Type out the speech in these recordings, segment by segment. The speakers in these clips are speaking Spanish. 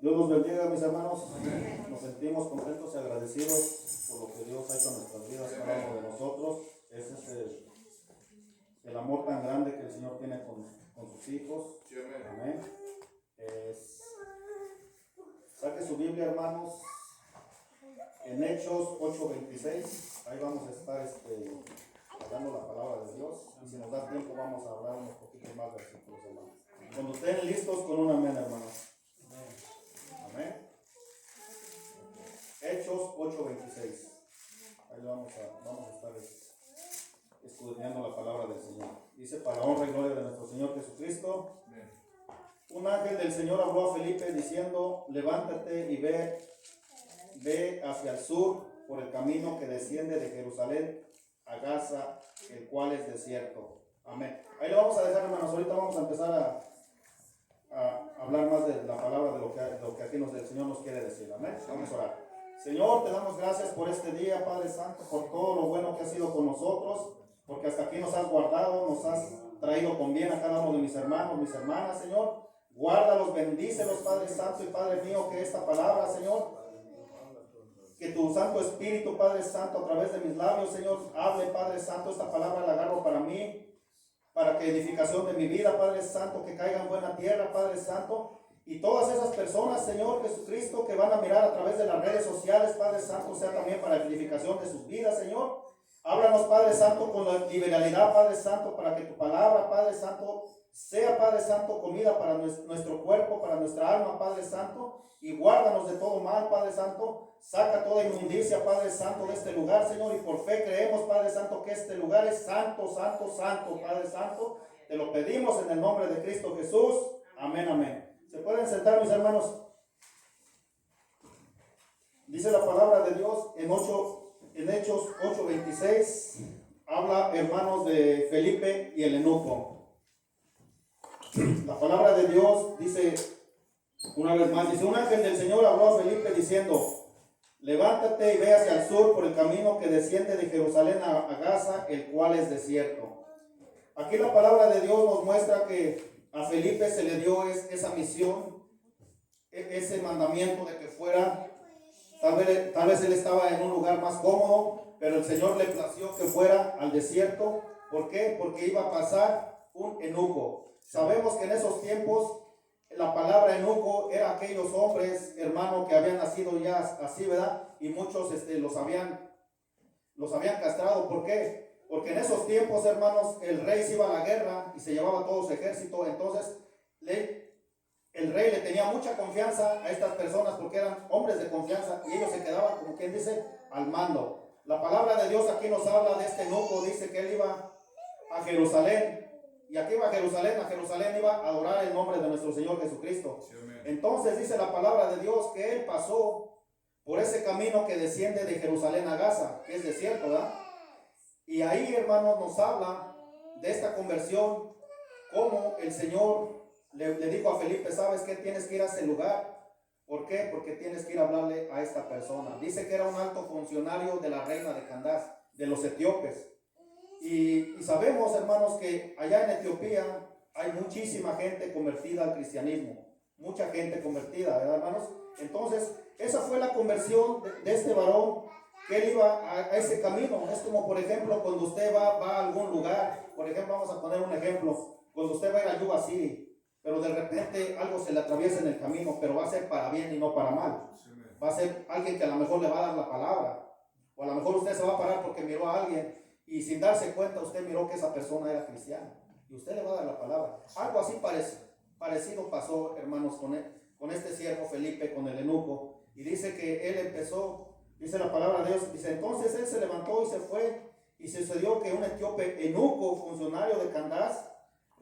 Dios los bendiga, mis hermanos. Nos sentimos contentos y agradecidos por lo que Dios ha hecho en nuestras vidas, cada uno de nosotros. Ese es el amor tan grande que el Señor tiene con sus hijos. Amén. Saque su Biblia, hermanos, en Hechos 8:26. Ahí vamos a estar hablando la palabra de Dios. Y si nos da tiempo, vamos a hablar unos poquitos más versículos, hermanos. Cuando estén listos, con un amén, hermanos. Amén. Hechos 8:26. Ahí vamos a estar escudriñando la palabra del Señor. Dice: para honra y gloria de nuestro Señor Jesucristo. Un ángel del Señor habló a Felipe diciendo: levántate y ve hacia el sur por el camino que desciende de Jerusalén a Gaza, el cual es desierto. Amén. Ahí lo vamos a dejar, hermanos. Ahorita vamos a empezar a hablar más de la palabra, de lo que aquí el Señor nos quiere decir. Amén. Vamos a orar. Señor, te damos gracias por este día, Padre Santo, por todo lo bueno que has sido con nosotros, porque hasta aquí nos has guardado, nos has traído con bien a cada uno de mis hermanos, mis hermanas, Señor. Guárdalos, bendícelos, Padre Santo y Padre mío, que esta palabra, Señor, que tu Santo Espíritu, Padre Santo, a través de mis labios, Señor, hable, Padre Santo, esta palabra la agarro para mí, para que edificación de mi vida, Padre Santo, que caiga en buena tierra, Padre Santo, y todas esas personas, Señor Jesucristo, que van a mirar a través de las redes sociales, Padre Santo, sea también para edificación de sus vidas, Señor. Háblanos, Padre Santo, con la liberalidad, Padre Santo, para que tu palabra, Padre Santo, sea, Padre Santo, comida para nuestro cuerpo, para nuestra alma, Padre Santo, y guárdanos de todo mal, Padre Santo. Saca toda inmundicia, Padre Santo, de este lugar, Señor, y por fe creemos, Padre Santo, que este lugar es santo, santo, santo, Padre Santo. Te lo pedimos en el nombre de Cristo Jesús. Amén, amén. ¿Se pueden sentar, mis hermanos? Dice la palabra de Dios en Hechos 8:26. Habla, hermanos, de Felipe y el eunuco. La palabra de Dios dice, una vez más, dice: un ángel del Señor habló a Felipe diciendo: levántate y ve hacia el sur por el camino que desciende de Jerusalén a Gaza, el cual es desierto. Aquí la palabra de Dios nos muestra que a Felipe se le dio esa misión ese mandamiento de que fuera, tal vez él estaba en un lugar más cómodo, pero el Señor le plació que fuera al desierto. ¿Por qué? Porque iba a pasar un eunuco. Sabemos que en esos tiempos la palabra eunuco era aquellos hombres, hermano, que habían nacido ya así, ¿verdad? Y muchos los habían castrado. ¿Por qué? Porque en esos tiempos, hermanos, el rey se iba a la guerra y se llevaba todo su ejército. Entonces el rey le tenía mucha confianza a estas personas porque eran hombres de confianza y ellos se quedaban, como quien dice, al mando. La palabra de Dios aquí nos habla de este eunuco. Dice que él iba a Jerusalén. ¿Y aquí iba a Jerusalén? A Jerusalén iba a adorar el nombre de nuestro Señor Jesucristo. Sí, entonces dice la palabra de Dios que él pasó por ese camino que desciende de Jerusalén a Gaza, que es desierto, ¿verdad? Y ahí, hermanos, nos habla de esta conversión, como el Señor le dijo a Felipe: ¿sabes qué? Tienes que ir a ese lugar. ¿Por qué? Porque tienes que ir a hablarle a esta persona. Dice que era un alto funcionario de la reina de Candás, de los etíopes. Y sabemos, hermanos, que allá en Etiopía hay muchísima gente convertida al cristianismo. Mucha gente convertida, ¿verdad, hermanos? Entonces, esa fue la conversión de este varón, que él iba a ese camino. Es como, por ejemplo, cuando usted va a algún lugar. Por ejemplo, vamos a poner un ejemplo. Cuando usted va a ir a Yuba City, pero de repente algo se le atraviesa en el camino, pero va a ser para bien y no para mal. Va a ser alguien que a lo mejor le va a dar la palabra. O a lo mejor usted se va a parar porque miró a alguien y sin darse cuenta usted miró que esa persona era cristiana. Y usted le va a dar la palabra. Algo así parecido pasó, hermanos, con este siervo Felipe, con el eunuco. Y dice que él empezó, dice la palabra de Dios, dice: entonces él se levantó y se fue. Y sucedió que un etíope eunuco, funcionario de Candás,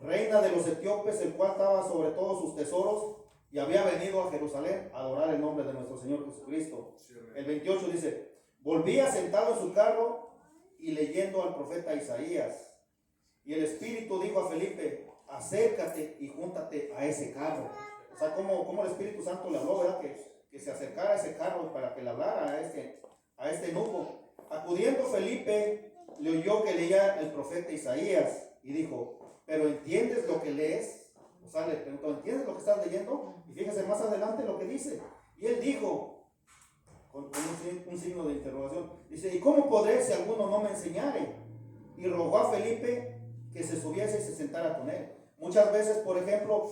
reina de los etíopes, el cual estaba sobre todos sus tesoros, y había venido a Jerusalén a adorar el nombre de nuestro Señor Jesucristo. El 28 dice: volvía sentado en su carro y leyendo al profeta Isaías. Y el Espíritu dijo a Felipe: acércate y júntate a ese carro. O sea, como el Espíritu Santo le habló, ¿verdad? Que se acercara a ese carro para que le hablara a este eunuco. Acudiendo Felipe, le oyó que leía el profeta Isaías y dijo: ¿pero entiendes lo que lees? O sea, le preguntó: ¿entiendes lo que estás leyendo? Y fíjese más adelante lo que dice. Y él dijo, con un signo de interrogación, dice: ¿y cómo podré si alguno no me enseñare? Y rogó a Felipe que se subiese y se sentara con él. Muchas veces, por ejemplo,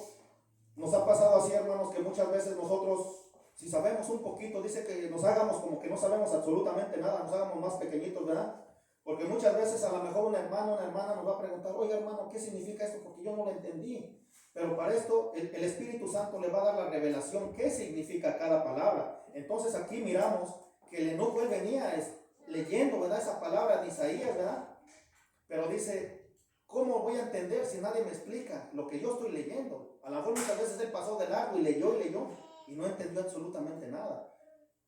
nos ha pasado así, hermanos, que muchas veces nosotros, si sabemos un poquito, dice que nos hagamos como que no sabemos absolutamente nada, nos hagamos más pequeñitos, ¿verdad? Porque muchas veces a lo mejor un hermano, una hermana nos va a preguntar: oiga, hermano, ¿qué significa esto? Porque yo no lo entendí. Pero para esto el Espíritu Santo le va a dar la revelación, qué significa cada palabra. Entonces aquí miramos que el eunuco, él venía leyendo, ¿verdad?, esa palabra de Isaías, ¿verdad? Pero dice: ¿cómo voy a entender si nadie me explica lo que yo estoy leyendo? A lo mejor muchas veces él pasó de largo y leyó y no entendió absolutamente nada.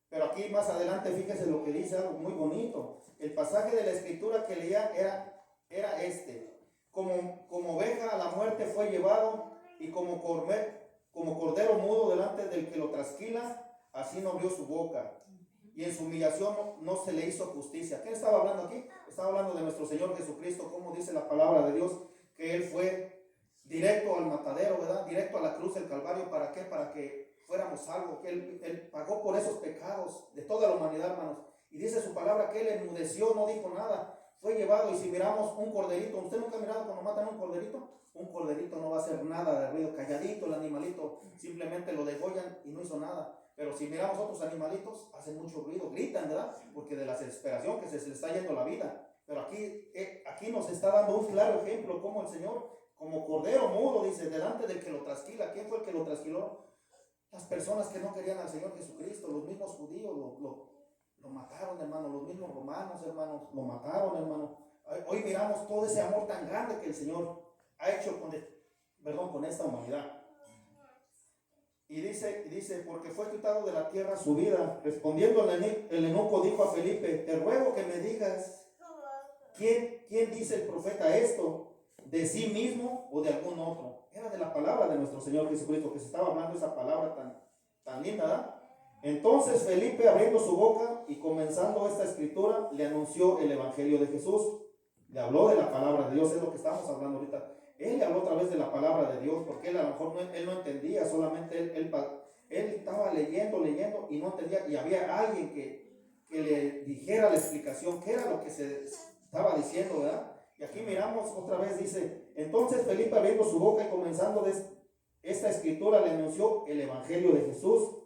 Pero aquí más adelante, fíjese lo que dice, algo muy bonito. El pasaje de la escritura que leía era este: como oveja a la muerte fue llevado, y como cordero mudo delante del que lo trasquila, así no abrió su boca. Y en su humillación no se le hizo justicia. ¿Quién estaba hablando aquí? Estaba hablando de nuestro Señor Jesucristo. Como dice la palabra de Dios, que Él fue directo al matadero, ¿verdad? Directo a la cruz del Calvario. ¿Para qué? Para que fuéramos salvos. Que Él pagó por esos pecados de toda la humanidad, hermanos. Y dice su palabra que Él enmudeció, no dijo nada. Fue llevado. Y si miramos un corderito, ¿usted nunca ha mirado cuando matan un corderito? Un corderito no va a hacer nada de ruido. Calladito el animalito, simplemente lo degollan y no hizo nada. Pero si miramos otros animalitos, hacen mucho ruido, gritan, ¿verdad? Porque de la desesperación que se les está yendo la vida. Pero aquí nos está dando un claro ejemplo, como el Señor, como cordero mudo, dice, delante del que lo trasquila. ¿Quién fue el que lo trasquiló? Las personas que no querían al Señor Jesucristo, los mismos judíos lo mataron, hermano. Los mismos romanos, hermanos, lo mataron, hermano. Hoy miramos todo ese amor tan grande que el Señor ha hecho con esta humanidad. Y dice: porque fue quitado de la tierra su vida. Respondiendo el eunuco dijo a Felipe: te ruego que me digas, ¿quién dice el profeta esto? ¿De sí mismo o de algún otro? Era de la palabra de nuestro Señor Jesucristo que se estaba hablando, esa palabra tan linda, ¿verdad? Entonces Felipe, abriendo su boca y comenzando esta escritura, le anunció el evangelio de Jesús. Le habló de la palabra de Dios, es lo que estamos hablando ahorita. Él le habló otra vez de la palabra de Dios, porque él a lo mejor él no entendía, solamente él Él estaba leyendo y no entendía, y había alguien que le dijera la explicación, qué era lo que se estaba diciendo, ¿verdad? Y aquí miramos otra vez, dice, entonces Felipe abriendo su boca y comenzando de esta escritura le anunció el evangelio de Jesús,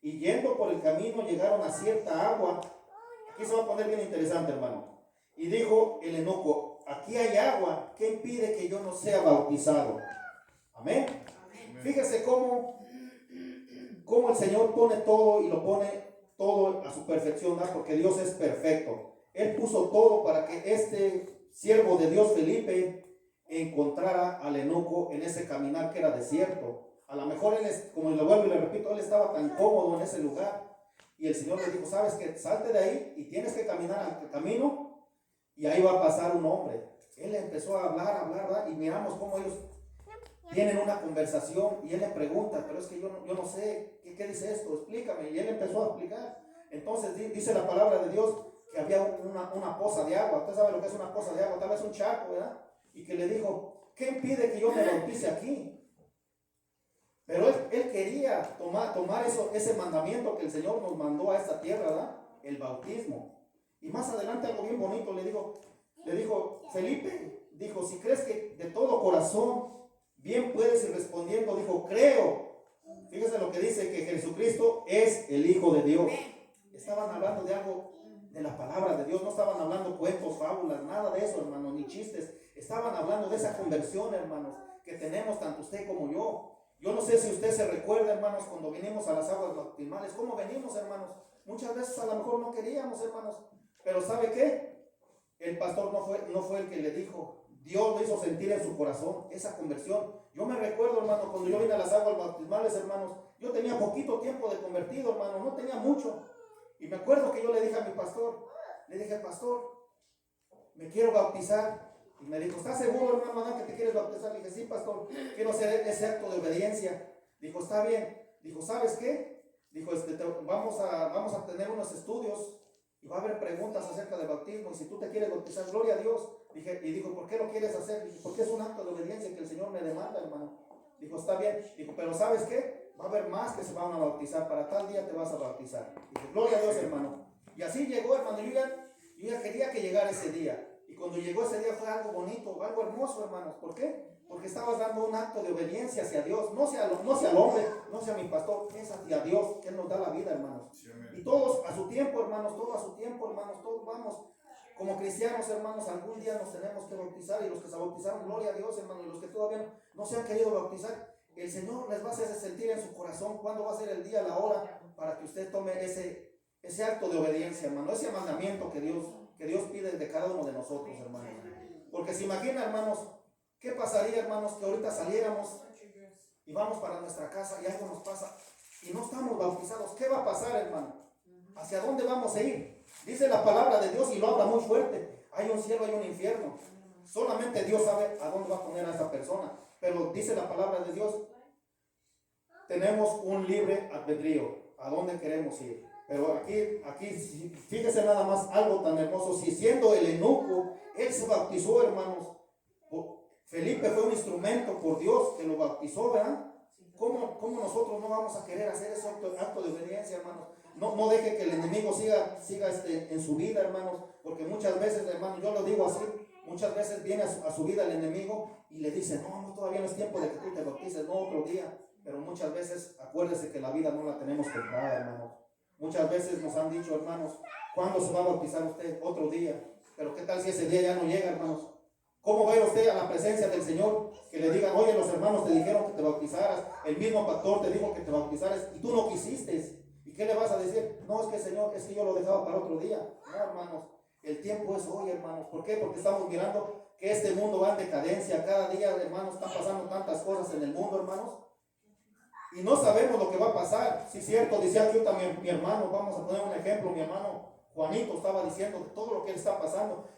y yendo por el camino llegaron a cierta agua. Aquí se va a poner bien interesante, hermano. Y dijo el eunuco, aquí hay agua, ¿qué impide que yo no sea bautizado? Amén. Amén. Fíjese cómo el Señor pone todo y lo pone todo a su perfección, ¿no? Porque Dios es perfecto. Él puso todo para que este siervo de Dios, Felipe, encontrara al eunuco en ese caminar que era desierto. A lo mejor él, como le vuelvo y le repito, él estaba tan cómodo en ese lugar. Y el Señor le dijo, sabes que salte de ahí y tienes que caminar al camino y ahí va a pasar un hombre. Él empezó a hablar, ¿verdad? Y miramos cómo ellos tienen una conversación y él le pregunta, pero es que yo no sé, ¿qué dice esto? Explícame. Y él empezó a explicar. Entonces dice la palabra de Dios que había una poza de agua. Usted sabe lo que es una poza de agua, tal vez un charco, ¿verdad? Y que le dijo, ¿qué impide que yo me bautice aquí? Pero él quería tomar ese mandamiento que el Señor nos mandó a esta tierra, ¿verdad? El bautismo. Y más adelante algo bien bonito le dijo, Felipe, dijo, si crees que de todo corazón bien puedes ir respondiendo, dijo, creo. Fíjese lo que dice, que Jesucristo es el Hijo de Dios. Estaban hablando de algo, de la palabra de Dios, no estaban hablando cuentos, fábulas, nada de eso, hermanos, ni chistes. Estaban hablando de esa conversión, hermanos, que tenemos tanto usted como yo. Yo no sé si usted se recuerda, hermanos, cuando vinimos a las aguas bautismales, ¿cómo venimos, hermanos? Muchas veces a lo mejor no queríamos, hermanos, pero ¿sabe qué? El pastor no fue el que le dijo. Dios lo hizo sentir en su corazón esa conversión. Yo me recuerdo, hermano, cuando yo vine a las aguas bautismales, hermanos, yo tenía poquito tiempo de convertido, hermano, no tenía mucho. Y me acuerdo que yo le dije a mi pastor, pastor, me quiero bautizar. Y me dijo, ¿estás seguro, hermano, que te quieres bautizar? Le dije, sí, pastor, quiero hacer ese acto de obediencia. Dijo, está bien. Dijo, ¿sabes qué? Dijo, vamos a tener unos estudios y va a haber preguntas acerca del bautismo. Y si tú te quieres bautizar, gloria a Dios. Y dijo, ¿por qué lo quieres hacer? Dije, porque es un acto de obediencia que el Señor me demanda, hermano. Dijo, está bien. Dijo, pero ¿sabes qué? Va a haber más que se van a bautizar. Para tal día te vas a bautizar. Dije, gloria a Dios, hermano. Y así llegó, hermano. Yo ya quería que llegara ese día. Y cuando llegó ese día fue algo bonito, algo hermoso, hermanos. ¿Por qué? Porque estabas dando un acto de obediencia hacia Dios. No hacia el hombre, no hacia mi pastor. Es hacia Dios, que Él nos da la vida, hermanos. Sí, y todos a su tiempo, hermanos. Todos a su tiempo, hermanos. Todos vamos. Como cristianos, hermanos, algún día nos tenemos que bautizar. Y los que se bautizaron, gloria a Dios, hermanos. Y los que todavía no se han querido bautizar, el Señor les va a hacer sentir en su corazón cuándo va a ser el día, la hora, para que usted tome ese acto de obediencia, hermano. Ese mandamiento que Dios pide de cada uno de nosotros, hermanos. Porque se imagina, hermanos, ¿qué pasaría, hermanos, que ahorita saliéramos y vamos para nuestra casa y algo nos pasa y no estamos bautizados? ¿Qué va a pasar, hermano? ¿Hacia dónde vamos a ir? Dice la palabra de Dios y lo habla muy fuerte. Hay un cielo, hay un infierno. Solamente Dios sabe a dónde va a poner a esa persona. Pero dice la palabra de Dios, tenemos un libre albedrío. ¿A dónde queremos ir? Pero aquí, fíjese nada más algo tan hermoso. Si siendo el eunuco, él se bautizó, hermanos. Felipe fue un instrumento por Dios que lo bautizó, ¿verdad? ¿Cómo nosotros no vamos a querer hacer ese acto de obediencia, hermanos? No deje que el enemigo siga en su vida, hermanos. Porque muchas veces, hermanos, yo lo digo así, muchas veces viene a su vida el enemigo y le dice, no, todavía no es tiempo de que tú te bautices, no, otro día. Pero muchas veces, acuérdese que la vida no la tenemos comprada, hermanos. Muchas veces nos han dicho, hermanos, ¿cuándo se va a bautizar usted? Otro día. Pero ¿qué tal si ese día ya no llega, hermanos? ¿Cómo va a ir usted a la presencia del Señor? Que le digan, oye, los hermanos te dijeron que te bautizaras, el mismo pastor te dijo que te bautizaras y tú no quisiste. ¿Y qué le vas a decir? No, es que Señor, es que yo lo dejaba para otro día. No, hermanos, el tiempo es hoy, hermanos. ¿Por qué? Porque estamos mirando que este mundo va en decadencia. Cada día, hermanos, están pasando tantas cosas en el mundo, hermanos. Y no sabemos lo que va a pasar. Sí, cierto, decía aquí también mi hermano, vamos a poner un ejemplo, mi hermano Juanito estaba diciendo todo lo que él está pasando.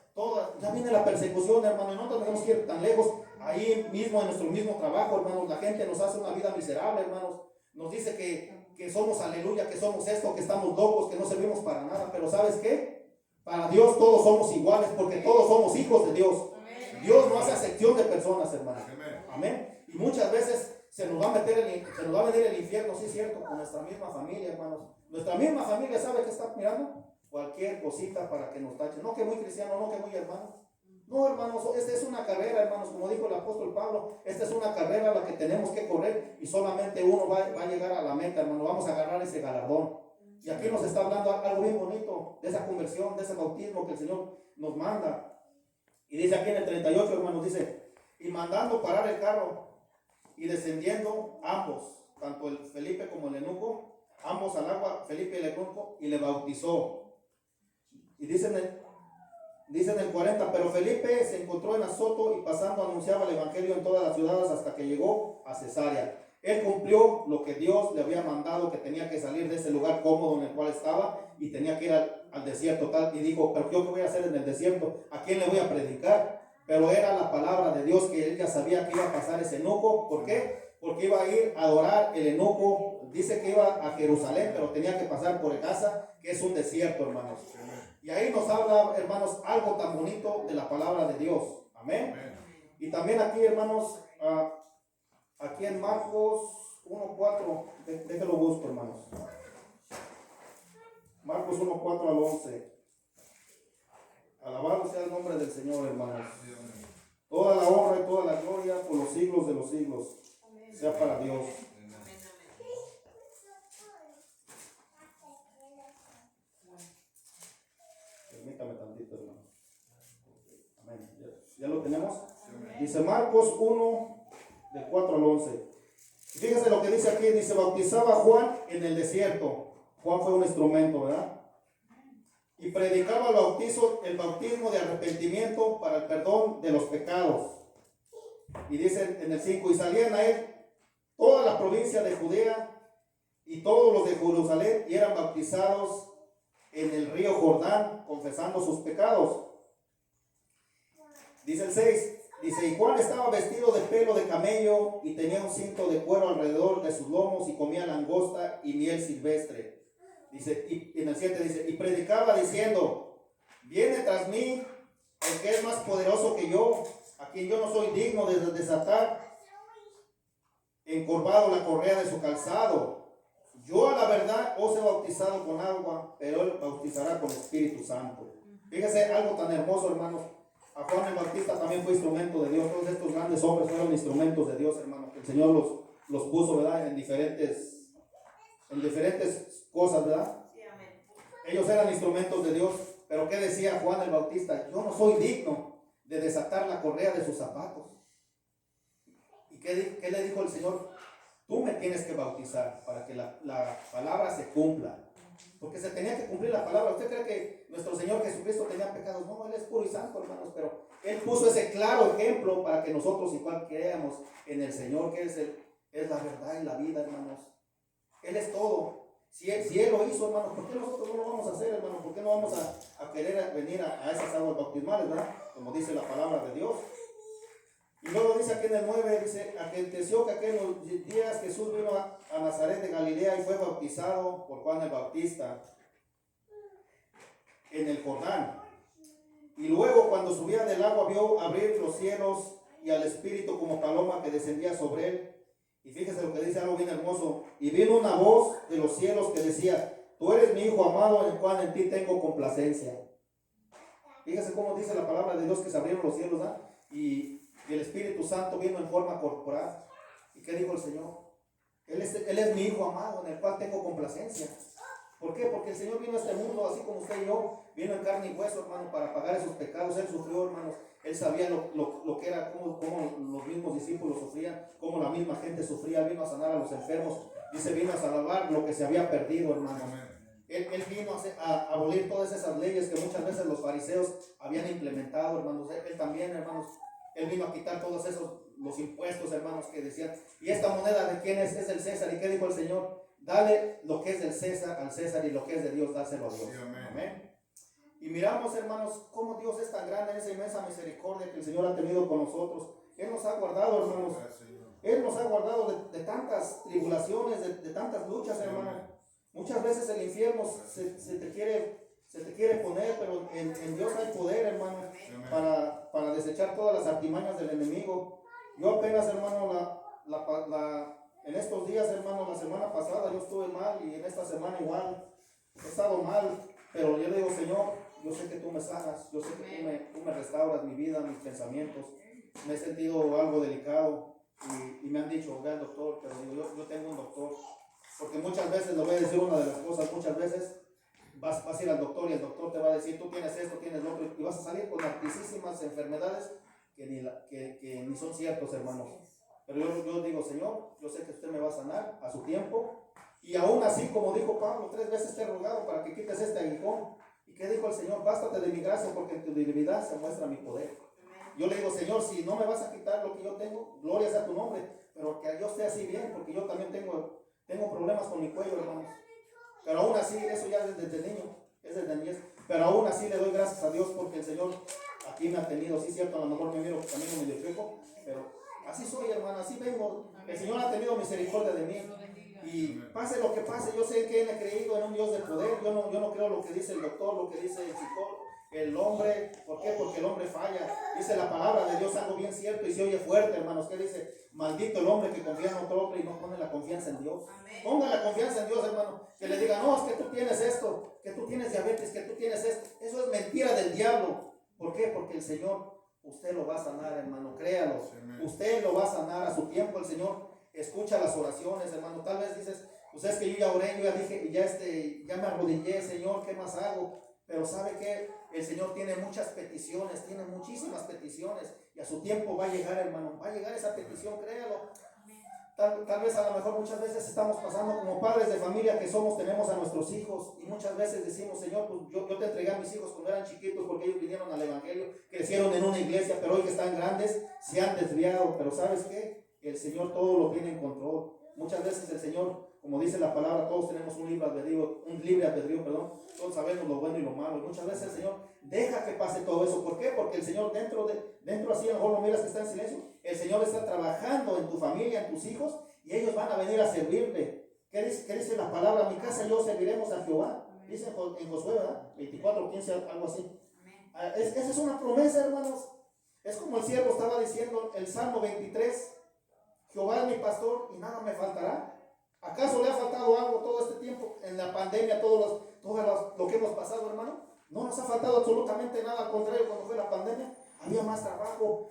Ya viene la persecución, hermano, y no tenemos que ir tan lejos. Ahí mismo, en nuestro mismo trabajo, hermanos, la gente nos hace una vida miserable, hermanos. Nos dice que somos aleluya, que somos esto, que estamos locos, que no servimos para nada. Pero ¿sabes qué? Para Dios todos somos iguales, porque todos somos hijos de Dios. Dios no hace acepción de personas, hermano. Amén. Y muchas veces se nos va a meter el infierno, sí es cierto, con nuestra misma familia, hermanos. Nuestra misma familia sabe que está mirando cualquier cosita para que nos tache. No que muy cristiano, no que muy hermano. No, hermanos, esta es una carrera, hermanos, como dijo el apóstol Pablo, esta es una carrera la que tenemos que correr y solamente uno va a llegar a la meta, hermano, vamos a agarrar ese galardón. Y aquí nos está hablando algo bien bonito de esa conversión, de ese bautismo que el Señor nos manda. Y dice aquí en el 38, hermanos, dice, y mandando parar el carro y descendiendo ambos, tanto el Felipe como el eunuco, ambos al agua, Felipe y el eunuco, y le bautizó. Y dicen en el 40, pero Felipe se encontró en Azoto y pasando anunciaba el evangelio en todas las ciudades hasta que llegó a Cesarea. Él cumplió lo que Dios le había mandado, que tenía que salir de ese lugar cómodo en el cual estaba y tenía que ir al desierto tal. Y dijo, pero ¿yo qué voy a hacer en el desierto? ¿A quién le voy a predicar? Pero era la palabra de Dios que él ya sabía que iba a pasar ese eunuco. ¿Por qué? Porque iba a ir a adorar el eunuco. Dice que iba a Jerusalén, pero tenía que pasar por Gaza, que es un desierto, hermanos. Y ahí nos habla, hermanos, algo tan bonito de la palabra de Dios. Amén. Y también aquí, hermanos, aquí en Marcos 1:4, déjelo busco, hermanos. Marcos 1:4 al 11. Alabado sea el nombre del Señor, hermanos. Toda la honra y toda la gloria por los siglos de los siglos sea para Dios. Permítame tantito, hermano. Amén. ¿Ya lo tenemos? Dice Marcos 1, de 4 al 11. Fíjense lo que dice aquí. Dice, bautizaba Juan en el desierto. Juan fue un instrumento, ¿verdad? Y predicaba el bautismo de arrepentimiento para el perdón de los pecados. Y dice en el 5, y salían a él toda la provincia de Judea y todos los de Jerusalén y eran bautizados en el río Jordán, confesando sus pecados. Dice el 6, dice, y Juan estaba vestido de pelo de camello y tenía un cinto de cuero alrededor de sus lomos y comía langosta y miel silvestre. Dice, y en el 7 dice, y predicaba diciendo, viene tras mí el que es más poderoso que yo, a quien yo no soy digno de desatar encorvado la correa de su calzado. Yo a la verdad os he bautizado con agua, pero él bautizará con Espíritu Santo. Fíjese algo tan hermoso, hermanos. A Juan el Bautista también fue instrumento de Dios. Todos estos grandes hombres fueron instrumentos de Dios, hermanos. El Señor los puso, ¿verdad? En diferentes cosas, ¿verdad? Sí, amén. Ellos eran instrumentos de Dios. Pero ¿qué decía Juan el Bautista? Yo no soy digno de desatar la correa de sus zapatos. ¿Y qué le dijo el Señor? Tú me tienes que bautizar para que la palabra se cumpla. Porque se tenía que cumplir la palabra. ¿Usted cree que nuestro Señor Jesucristo tenía pecados? No, Él es puro y santo, hermanos. Pero Él puso ese claro ejemplo para que nosotros igual creamos en el Señor, que es la verdad y la vida, hermanos. Él es todo. Si él lo hizo, hermanos, ¿por qué nosotros no lo vamos a hacer, hermanos? ¿Por qué no vamos a querer venir a esas aguas bautismales, verdad? Como dice la palabra de Dios. Y luego dice aquí en el 9, dice, aconteció que aquellos días Jesús vino a Nazaret de Galilea y fue bautizado por Juan el Bautista en el Jordán. Y luego cuando subía del agua vio abrir los cielos y al Espíritu como paloma que descendía sobre él. Y fíjese lo que dice, algo bien hermoso. Y vino una voz de los cielos que decía, tú eres mi Hijo amado en el cual en ti tengo complacencia. Fíjese cómo dice la palabra de Dios que se abrieron los cielos, ¿ah? Y el Espíritu Santo vino en forma corporal. ¿Y qué dijo el Señor? Él es mi Hijo amado en el cual tengo complacencia. ¿Por qué? Porque el Señor vino a este mundo así como usted y yo. Vino en carne y hueso, hermano, para pagar esos pecados. Él sufrió, hermanos. Él sabía lo que era, cómo los mismos discípulos sufrían, cómo la misma gente sufría. Él vino a sanar a los enfermos. Dice, vino a salvar lo que se había perdido, hermanos. Él vino a abolir todas esas leyes que muchas veces los fariseos habían implementado, hermanos. Él también, hermanos. Él vino a quitar todos los impuestos, hermanos, que decían, ¿y esta moneda de quién es? Es del César. ¿Y qué dijo el Señor? Dale lo que es del César al César y lo que es de Dios, dáselo a Dios. Sí, amén. Amén. Y miramos, hermanos, cómo Dios es tan grande en esa inmensa misericordia que el Señor ha tenido con nosotros. Él nos ha guardado, hermanos. Él nos ha guardado de tantas tribulaciones, de tantas luchas, hermanos. Muchas veces el infierno se te quiere poner, pero en Dios hay poder, hermano, para desechar todas las artimañas del enemigo. Yo apenas, hermano, en estos días, hermano, la semana pasada yo estuve mal y en esta semana igual he estado mal, pero yo le digo, Señor, yo sé que tú me sanas, yo sé que tú me restauras mi vida, mis pensamientos. Me he sentido algo delicado y me han dicho, ve al doctor, pero digo, yo tengo un doctor, porque muchas veces, le voy a decir una de las cosas, muchas veces vas a ir al doctor y el doctor te va a decir, tú tienes esto, tienes lo otro, y vas a salir con altísimas enfermedades que ni son ciertos, hermanos. Pero yo digo, Señor, yo sé que usted me va a sanar a su tiempo, y aún así, como dijo Pablo, 3 veces te he rogado para que quites este aguijón. ¿Y qué dijo el Señor? Bástate de mi gracia, porque en tu debilidad se muestra mi poder. Yo le digo, Señor, si no me vas a quitar lo que yo tengo, gloria sea tu nombre, pero que yo esté así bien, porque yo también tengo problemas con mi cuello, hermanos. Pero aún así, eso ya es desde niño, es desde niñez. Pero aún así le doy gracias a Dios porque el Señor aquí me ha tenido. Sí, cierto, a lo mejor me miro también medio chueco, pero así soy, hermano, así vengo. El Señor ha tenido misericordia de mí. Y pase lo que pase, yo sé que Él ha creído en un Dios de poder. Yo no creo lo que dice el doctor, lo que dice el psicólogo, el hombre. ¿Por qué? Porque el hombre falla. Dice la palabra de Dios algo bien cierto y se oye fuerte, hermanos. ¿Qué dice? Maldito el hombre que confía en otro hombre y no pone la confianza en Dios. Ponga la confianza en Dios, hermano. Que le diga, no, es que tú tienes esto, que tú tienes diabetes, que tú tienes esto. Eso es mentira del diablo. ¿Por qué? Porque el Señor, usted lo va a sanar, hermano. Créalo. Usted lo va a sanar a su tiempo. El Señor escucha las oraciones, hermano. Tal vez dices, pues es que yo ya oré, yo ya dije, ya me arrodillé, Señor, ¿qué más hago? Pero sabe que el Señor tiene muchas peticiones, tiene muchísimas peticiones, y a su tiempo va a llegar, hermano, va a llegar esa petición, créalo. Tal vez a lo mejor muchas veces estamos pasando como padres de familia que somos, tenemos a nuestros hijos y muchas veces decimos, Señor, pues yo te entregué a mis hijos cuando eran chiquitos porque ellos vinieron al Evangelio, crecieron en una iglesia, pero hoy que están grandes se han desviado. Pero ¿sabes qué? El Señor todo lo tiene en control. Muchas veces el Señor, como dice la palabra, todos tenemos un libre albedrío, todos sabemos lo bueno y lo malo. Y muchas veces el Señor deja que pase todo eso. ¿Por qué? Porque el Señor dentro así, a lo mejor lo miras que está en silencio, el Señor está trabajando en tu familia, en tus hijos, y ellos van a venir a servirle. ¿Qué dice la palabra? En mi casa yo serviremos a Jehová. Dice en Josué, ¿verdad? 24:15, algo así. Esa es una promesa, hermanos. Es como el siervo estaba diciendo, el Salmo 23, Jehová es mi pastor y nada me faltará. ¿Acaso le ha faltado algo todo este tiempo? En la pandemia, todo lo que hemos pasado, hermano. No nos ha faltado absolutamente nada. Al contrario, cuando fue la pandemia, había más trabajo.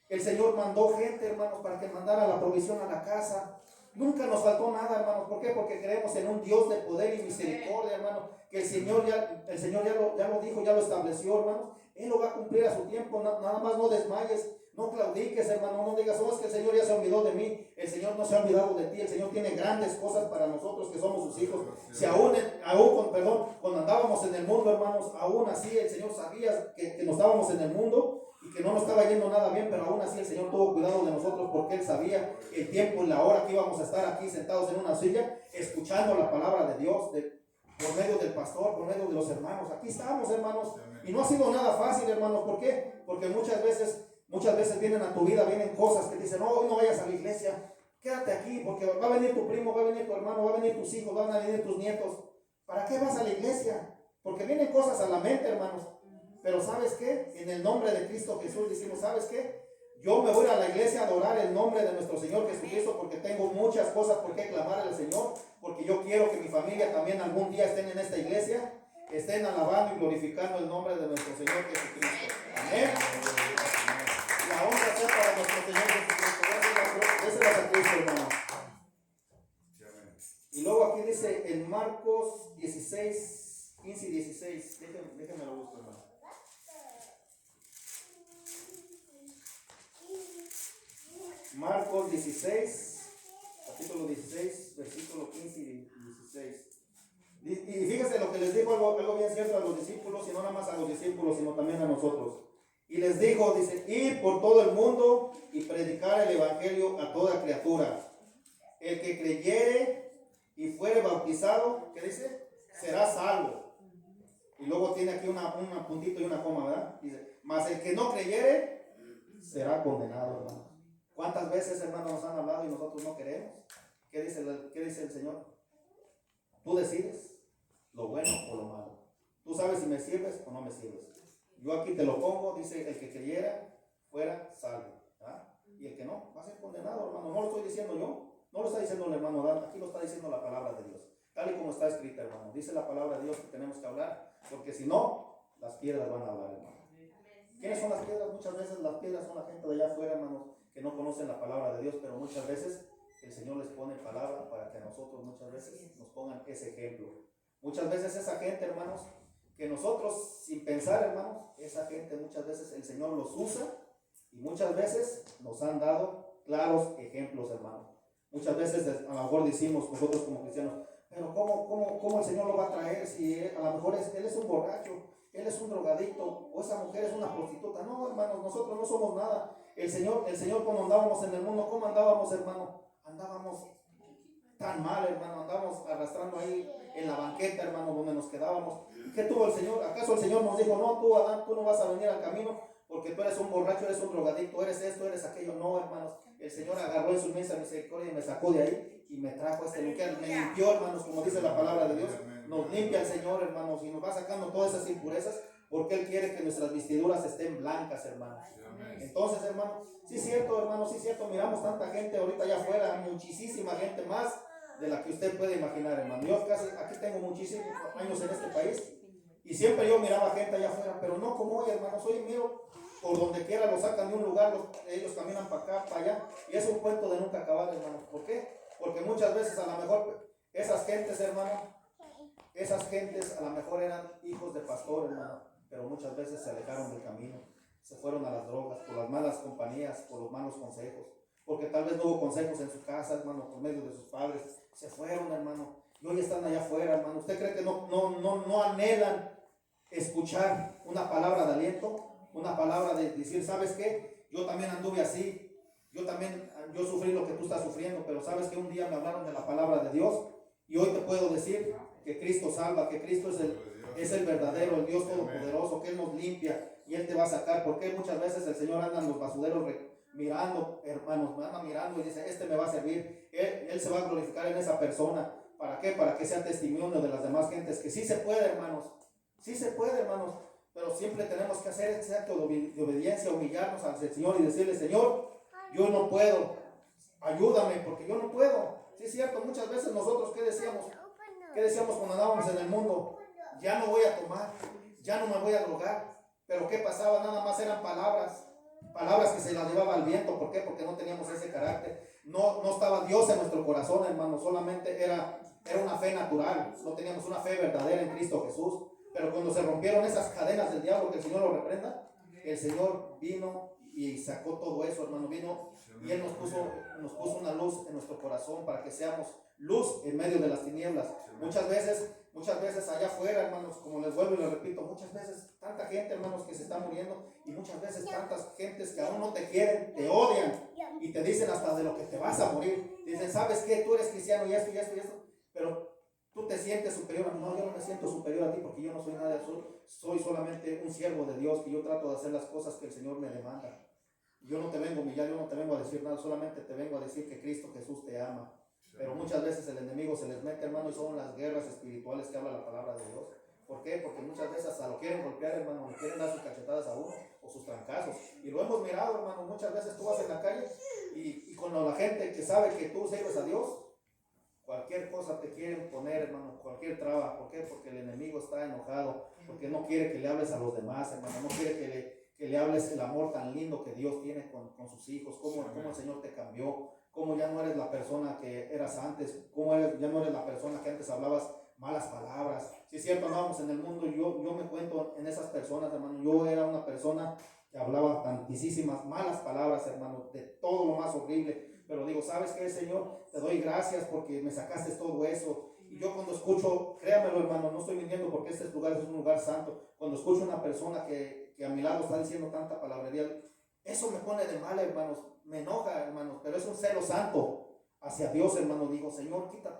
El Señor mandó gente, hermanos, para que mandara la provisión a la casa. Nunca nos faltó nada, hermanos. ¿Por qué? Porque creemos en un Dios de poder y misericordia, hermano. Que el Señor ya lo dijo, ya lo estableció, hermanos. Él lo va a cumplir a su tiempo. Nada más no desmayes, no claudiques, hermano. No digas, es que el Señor ya se olvidó de mí. El Señor no se ha olvidado de ti. El Señor tiene grandes cosas para nosotros que somos sus hijos. Si cuando andábamos en el mundo, hermanos, aún así el Señor sabía que no estábamos en el mundo y que no nos estaba yendo nada bien, pero aún así el Señor tuvo cuidado de nosotros porque Él sabía el tiempo y la hora que íbamos a estar aquí sentados en una silla escuchando la palabra de Dios por medio del pastor, por medio de los hermanos. Aquí estamos, hermanos, y no ha sido nada fácil, hermanos. ¿Por qué? Porque muchas veces vienen a tu vida, vienen cosas que dicen, no, hoy no vayas a la iglesia, quédate aquí porque va a venir tu primo, va a venir tu hermano, va a venir tus hijos, van a venir tus nietos. ¿Para qué vas a la iglesia? Porque vienen cosas a la mente, hermanos. Pero ¿sabes qué? En el nombre de Cristo Jesús decimos, ¿sabes qué? Yo me voy a la iglesia a adorar el nombre de nuestro Señor Jesucristo porque tengo muchas cosas por qué clamar al Señor, porque yo quiero que mi familia también algún día estén en esta iglesia, estén alabando y glorificando el nombre de nuestro Señor Jesucristo. Amén. La honra sea para nuestro Señor Jesucristo. Désela a Cristo, hermano. Y luego aquí dice en Marcos 16, 15 y 16. Déjenme lo busco, hermano. Marcos 16, capítulo 16, versículo 15 y 16. Y fíjense lo que les dijo, algo bien cierto a los discípulos, y no nada más a los discípulos, sino también a nosotros. Y les dijo, dice, ir por todo el mundo y predicar el evangelio a toda criatura. El que creyere y fuere bautizado, ¿qué dice? Será salvo. Y luego tiene aquí un puntito y una coma, ¿verdad? Dice, mas el que no creyere será condenado, hermano. ¿Cuántas veces, hermanos, nos han hablado y nosotros no queremos? ¿Qué dice el Señor? Tú decides lo bueno o lo malo. Tú sabes si me sirves o no me sirves. Yo aquí te lo pongo, dice, el que creyera fuera salvo. ¿Ah? y el que no va a ser condenado, hermano. No lo estoy diciendo yo, no lo está diciendo el hermano Dan, aquí lo está diciendo la palabra de Dios, tal y como está escrita, hermano. Dice la palabra de Dios que tenemos que hablar, porque si no, las piedras van a hablar, hermano. ¿Quiénes son las piedras? Muchas veces las piedras son la gente de allá afuera, hermanos, que no conocen la palabra de Dios, pero muchas veces el Señor les pone palabra para que a nosotros muchas veces nos pongan ese ejemplo. Muchas veces esa gente, hermanos, que nosotros sin pensar, hermanos, esa gente muchas veces el Señor los usa y muchas veces nos han dado claros ejemplos, hermanos. Muchas veces a lo mejor decimos nosotros como cristianos, pero ¿cómo el Señor lo va a traer si a lo mejor él es un borracho, él es un drogadicto o esa mujer es una prostituta? No, hermanos, nosotros no somos nada. El Señor cuando andábamos en el mundo, ¿cómo andábamos, hermano? Andábamos tan mal, hermano, andábamos arrastrando ahí en la banqueta, hermano, donde nos quedábamos. ¿Qué tuvo el Señor? ¿Acaso el Señor nos dijo, no, tú, Adán, tú no vas a venir al camino porque tú eres un borracho, eres un drogadicto, eres esto, eres aquello? No, hermanos, el Señor agarró en su inmensa misericordia y me sacó de ahí y me trajo a este lugar, me limpió, hermanos, como dice la palabra de Dios. Nos limpia el Señor, hermanos, y nos va sacando todas esas impurezas porque Él quiere que nuestras vestiduras estén blancas, hermanos. Entonces, hermano, sí es cierto, hermano, sí es cierto, miramos tanta gente ahorita allá afuera, muchísima gente más de la que usted puede imaginar, hermano. Yo aquí tengo muchísimos años en este país y siempre yo miraba gente allá afuera, pero no como hoy, hermanos. Hoy miro por donde quiera, lo sacan de un lugar, ellos caminan para acá, para allá, y es un cuento de nunca acabar, hermano. ¿Por qué? Porque muchas veces a lo mejor esas gentes, hermano, esas gentes a lo mejor eran hijos de pastor, hermano, pero muchas veces se alejaron del camino, se fueron a las drogas, por las malas compañías, por los malos consejos, porque tal vez no hubo consejos en su casa, hermano, por medio de sus padres, se fueron, hermano, y hoy están allá afuera, hermano. ¿Usted cree que no anhelan escuchar una palabra de aliento? Una palabra de decir, ¿sabes qué? Yo también anduve así, yo sufrí lo que tú estás sufriendo, pero ¿sabes que un día me hablaron de la palabra de Dios? Y hoy te puedo decir que Cristo salva, que Cristo es el verdadero, el Dios todopoderoso, que Él nos limpia y Él te va a sacar. Porque muchas veces el Señor anda en los basureros mirando, hermanos, me anda mirando y dice, este me va a servir, Él se va a glorificar en esa persona. ¿Para qué? Para que sea testimonio de las demás gentes, que sí se puede, hermanos, sí se puede, hermanos, pero siempre tenemos que hacer ese acto de obediencia, humillarnos al Señor y decirle, Señor, yo no puedo, ayúdame porque yo no puedo. Sí es cierto, muchas veces nosotros, ¿qué decíamos? ¿Qué decíamos cuando andábamos en el mundo? Ya no voy a tomar, ya no me voy a drogar. Pero ¿qué pasaba? Nada más eran palabras que se las llevaba al viento. ¿Por qué? Porque no teníamos ese carácter. No estaba Dios en nuestro corazón, hermano. Solamente era una fe natural. No teníamos una fe verdadera en Cristo Jesús. Pero cuando se rompieron esas cadenas del diablo, que el Señor lo reprenda, el Señor vino y sacó todo eso, hermano. Vino y Él nos puso una luz en nuestro corazón para que seamos luz en medio de las tinieblas. Muchas veces allá afuera, hermanos, como les vuelvo y les repito, muchas veces tanta gente, hermanos, que se está muriendo, y muchas veces tantas gentes que aún no te quieren, te odian y te dicen hasta de lo que te vas a morir. Dicen, ¿sabes qué? Tú eres cristiano y esto y esto y esto, pero tú te sientes superior. No, yo no me siento superior a ti porque yo no soy nada, soy solamente un siervo de Dios, que yo trato de hacer las cosas que el Señor me demanda. Yo no te vengo a humillar, yo no te vengo a decir nada, solamente te vengo a decir que Cristo Jesús te ama. Pero muchas veces el enemigo se les mete, hermano, y son las guerras espirituales que habla la palabra de Dios. ¿Por qué? Porque muchas veces hasta lo quieren golpear, hermano, le quieren dar sus cachetadas a uno o sus trancazos. Y lo hemos mirado, hermano, muchas veces tú vas en la calle y con la gente que sabe que tú sirves a Dios, cualquier cosa te quieren poner, hermano, cualquier traba. ¿Por qué? Porque el enemigo está enojado, porque no quiere que le hables a los demás, hermano, no quiere que le hables el amor tan lindo que Dios tiene con sus hijos, cómo el Señor te cambió, cómo ya no eres la persona que eras antes, cómo ya no eres la persona que antes hablabas malas palabras. Si es cierto, andábamos en el mundo, yo me cuento en esas personas, hermano. Yo era una persona que hablaba tantísimas malas palabras, hermano, de todo lo más horrible. Pero digo, ¿sabes qué, Señor? Te doy gracias porque me sacaste todo eso. Y yo cuando escucho, créamelo, hermano, no estoy mintiendo porque este lugar es un lugar santo. Cuando escucho una persona que a mi lado está diciendo tanta palabrería, eso me pone de mal, hermanos. Me enoja, hermanos, pero es un celo santo hacia Dios, hermano. Digo, Señor, quita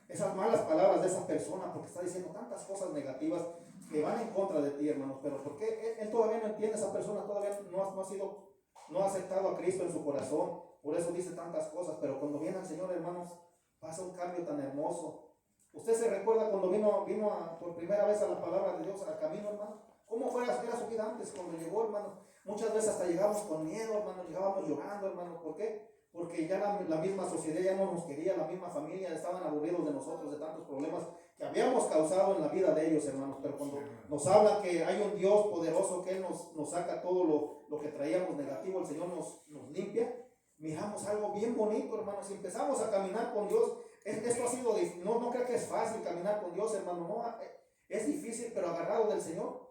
esas malas palabras de esa persona, porque está diciendo tantas cosas negativas que van en contra de ti, hermanos. Pero ¿por qué él todavía no entiende? Esa persona todavía no ha aceptado a Cristo en su corazón, por eso dice tantas cosas. Pero cuando viene el Señor, hermanos, pasa un cambio tan hermoso. ¿Usted se recuerda cuando vino por primera vez a la palabra de Dios al camino, hermano? ¿Cómo era su vida antes cuando llegó, hermano? Muchas veces hasta llegamos con miedo, hermano, llegábamos llorando, hermano. ¿Por qué? Porque ya la misma sociedad ya no nos quería, la misma familia, estaban aburridos de nosotros, de tantos problemas que habíamos causado en la vida de ellos, hermanos. Pero cuando nos hablan que hay un Dios poderoso, que Él nos saca todo lo que traíamos negativo, el Señor nos limpia, miramos algo bien bonito, hermanos. Si empezamos a caminar con Dios, esto ha sido difícil. No creo que es fácil caminar con Dios, hermano. No, es difícil, pero agarrado del Señor.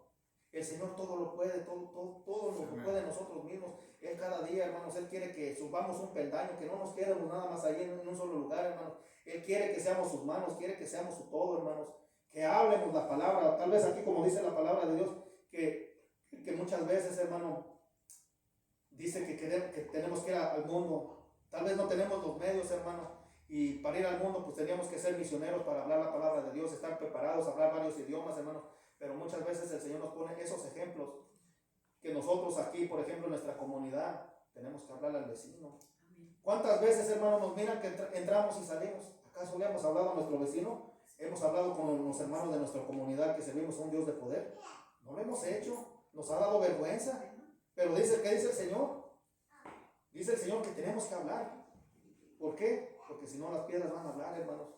El Señor todo lo puede, todo lo puede nosotros mismos. Él cada día, hermanos, Él quiere que subamos un peldaño, que no nos quedemos nada más ahí en un solo lugar, hermanos. Él quiere que seamos sus manos, quiere que seamos su todo, hermanos. Que hablemos la palabra. Tal vez aquí, como dice la palabra de Dios, que muchas veces, hermano, dice que tenemos que ir al mundo. Tal vez no tenemos los medios, hermano. Y para ir al mundo, pues teníamos que ser misioneros para hablar la palabra de Dios, estar preparados, hablar varios idiomas, hermanos. Pero muchas veces el Señor nos pone esos ejemplos que nosotros aquí, por ejemplo, en nuestra comunidad, tenemos que hablar al vecino. ¿Cuántas veces, hermanos, nos miran que entramos y salimos? ¿Acaso le hemos hablado a nuestro vecino? ¿Hemos hablado con los hermanos de nuestra comunidad que servimos a un Dios de poder? No lo hemos hecho. Nos ha dado vergüenza. Pero ¿qué dice el Señor? Dice el Señor que tenemos que hablar. ¿Por qué? Porque si no las piedras van a hablar, hermanos.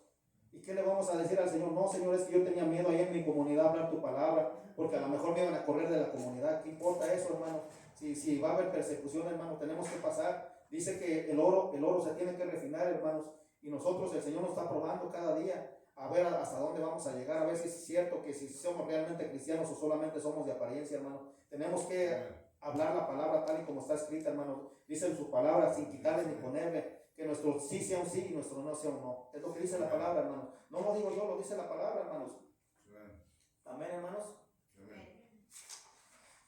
¿Y qué le vamos a decir al Señor? No, Señor, es que yo tenía miedo ahí en mi comunidad a hablar tu palabra, porque a lo mejor me iban a correr de la comunidad. ¿Qué importa eso, hermano? Si va a haber persecución, hermano, tenemos que pasar. Dice que el oro se tiene que refinar, hermanos. Y nosotros, el Señor nos está probando cada día a ver hasta dónde vamos a llegar, a ver si es cierto que si somos realmente cristianos o solamente somos de apariencia, hermano. Tenemos que hablar la palabra tal y como está escrita, hermano. Dice en su palabra, sin quitarle ni ponerle. Que nuestro sí sea un sí y nuestro no sea un no. Es lo que dice la palabra, hermano. No lo digo yo, lo dice la palabra, hermanos. Amén, hermanos.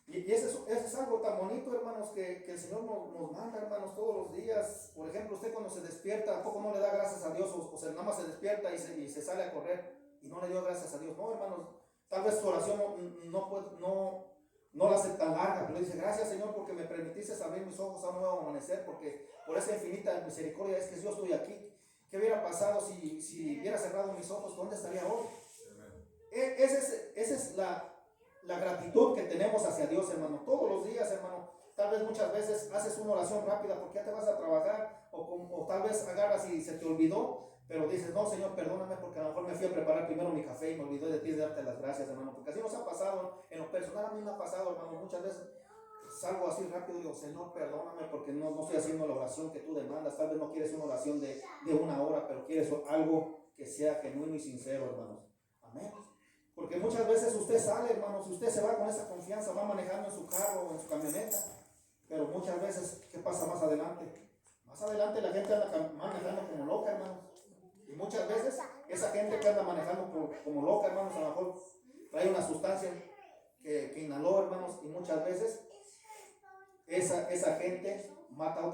Y eso es algo tan bonito, hermanos, que el Señor nos manda, hermanos, todos los días. Por ejemplo, usted cuando se despierta, ¿a poco no le da gracias a Dios? O nada más se despierta y se sale a correr y no le dio gracias a Dios. No, hermanos, tal vez su oración no la hace tan larga, pero dice, gracias, Señor, porque me permitiste abrir mis ojos a un nuevo amanecer, porque por esa infinita misericordia es que yo estoy aquí. ¿Qué hubiera pasado si hubiera cerrado mis ojos? ¿Dónde estaría hoy? Esa es la gratitud que tenemos hacia Dios, hermano. Todos los días, hermano. Tal vez muchas veces haces una oración rápida porque ya te vas a trabajar, o tal vez agarras y se te olvidó, pero dices, no, Señor, perdóname porque a lo mejor me fui a preparar primero mi café y me olvidé de ti de darte las gracias, hermano. Porque así nos ha pasado, en lo personal a mí me ha pasado, hermano, muchas veces salgo así rápido y digo, Señor, perdóname porque no estoy haciendo la oración que tú demandas. Tal vez no quieres una oración de una hora, pero quieres algo que sea genuino y sincero, hermanos. Amén. Porque muchas veces usted sale, hermanos, usted se va con esa confianza, va manejando en su carro o en su camioneta, pero muchas veces, ¿qué pasa más adelante? Más adelante la gente anda manejando como loca, hermanos. Y muchas veces esa gente que anda manejando como loca, hermanos, a lo mejor trae una sustancia que inhaló, hermanos, y muchas veces esa gente mata a otra